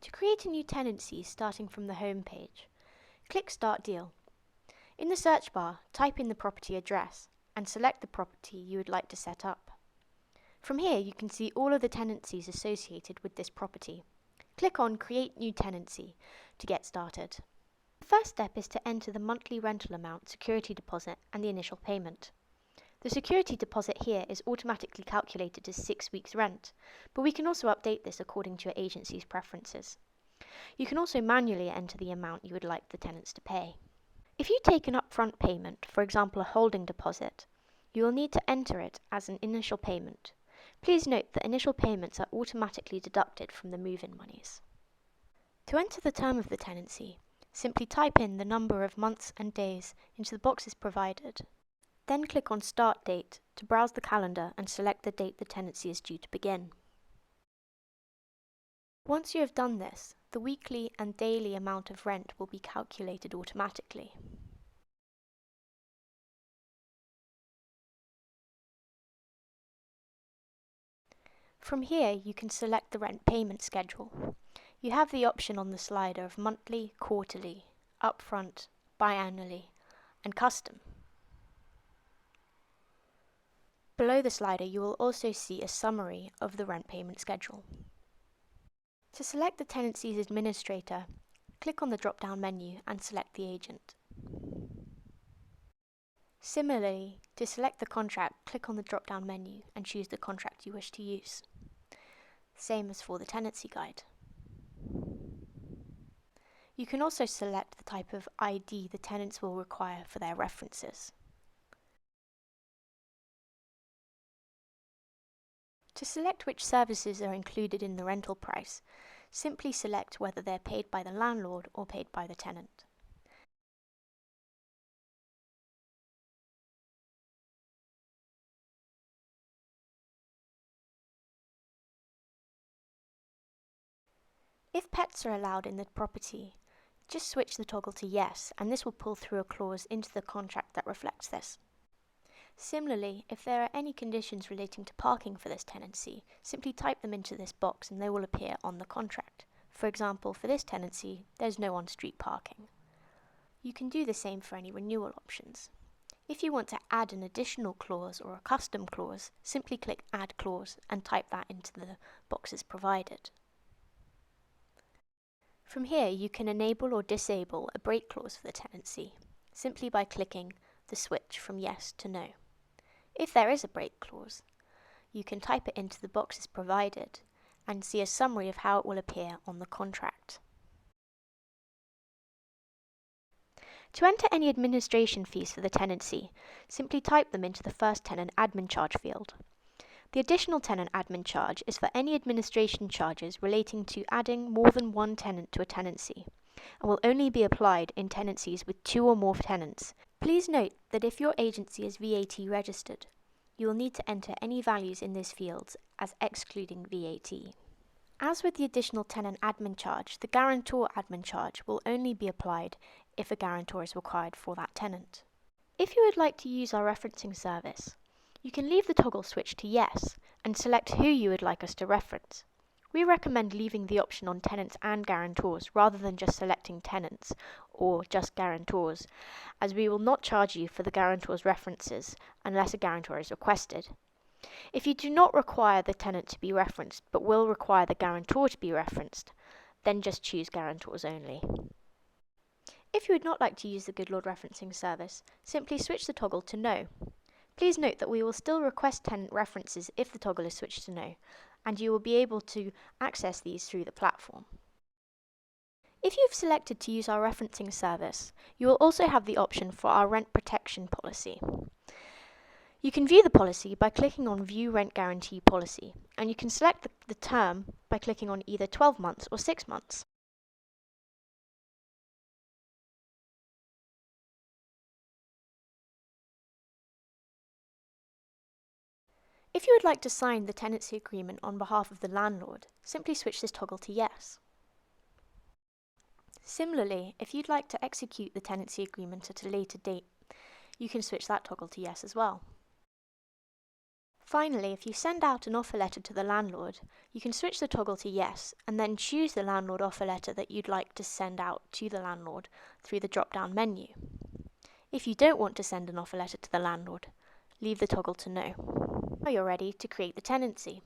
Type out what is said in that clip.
To create a new tenancy starting from the home page, click Start Deal. In the search bar, type in the property address and select the property you would like to set up. From here you can see all of the tenancies associated with this property. Click on Create New Tenancy to get started. The first step is to enter the monthly rental amount, security deposit and the initial payment. The security deposit here is automatically calculated as 6 weeks rent, but we can also update this according to your agency's preferences. You can also manually enter the amount you would like the tenants to pay. If you take an upfront payment, for example a holding deposit, you will need to enter it as an initial payment. Please note that initial payments are automatically deducted from the move-in monies. To enter the term of the tenancy, simply type in the number of months and days into the boxes provided. Then click on Start Date to browse the calendar and select the date the tenancy is due to begin. Once you have done this, the weekly and daily amount of rent will be calculated automatically. From here you can select the rent payment schedule. You have the option on the slider of monthly, quarterly, upfront, biannually, and custom. Below the slider you will also see a summary of the rent payment schedule. To select the tenancy's administrator, click on the drop-down menu and select the agent. Similarly, to select the contract, click on the drop-down menu and choose the contract you wish to use. Same as for the tenancy guide. You can also select the type of ID the tenants will require for their references. To select which services are included in the rental price, simply select whether they're paid by the landlord or paid by the tenant. If pets are allowed in the property, just switch the toggle to Yes, and this will pull through a clause into the contract that reflects this. Similarly, if there are any conditions relating to parking for this tenancy, simply type them into this box and they will appear on the contract. For example, for this tenancy, there's no on-street parking. You can do the same for any renewal options. If you want to add an additional clause or a custom clause, simply click Add Clause and type that into the boxes provided. From here, you can enable or disable a break clause for the tenancy, simply by clicking the switch from Yes to No. If there is a break clause, you can type it into the boxes provided and see a summary of how it will appear on the contract. To enter any administration fees for the tenancy, simply type them into the first tenant admin charge field. The additional tenant admin charge is for any administration charges relating to adding more than one tenant to a tenancy, and will only be applied in tenancies with 2 or more tenants. Please note that if your agency is VAT registered, you will need to enter any values in these fields as excluding VAT. As with the additional tenant admin charge, the guarantor admin charge will only be applied if a guarantor is required for that tenant. If you would like to use our referencing service, you can leave the toggle switch to Yes and select who you would like us to reference. We recommend leaving the option on tenants and guarantors rather than just selecting tenants or just guarantors, as we will not charge you for the guarantor's references unless a guarantor is requested. If you do not require the tenant to be referenced but will require the guarantor to be referenced, then just choose guarantors only. If you would not like to use the Goodlord referencing service, simply switch the toggle to No. Please note that we will still request tenant references if the toggle is switched to No, and you will be able to access these through the platform. If you've selected to use our referencing service, you will also have the option for our rent protection policy. You can view the policy by clicking on View Rent Guarantee Policy, and you can select the term by clicking on either 12 months or 6 months. If you would like to sign the tenancy agreement on behalf of the landlord, simply switch this toggle to Yes. Similarly, if you'd like to execute the tenancy agreement at a later date, you can switch that toggle to Yes as well. Finally, if you send out an offer letter to the landlord, you can switch the toggle to yes and then choose the landlord offer letter that you'd like to send out to the landlord through the drop-down menu. If you don't want to send an offer letter to the landlord, leave the toggle to no. Now you're ready to create the tenancy.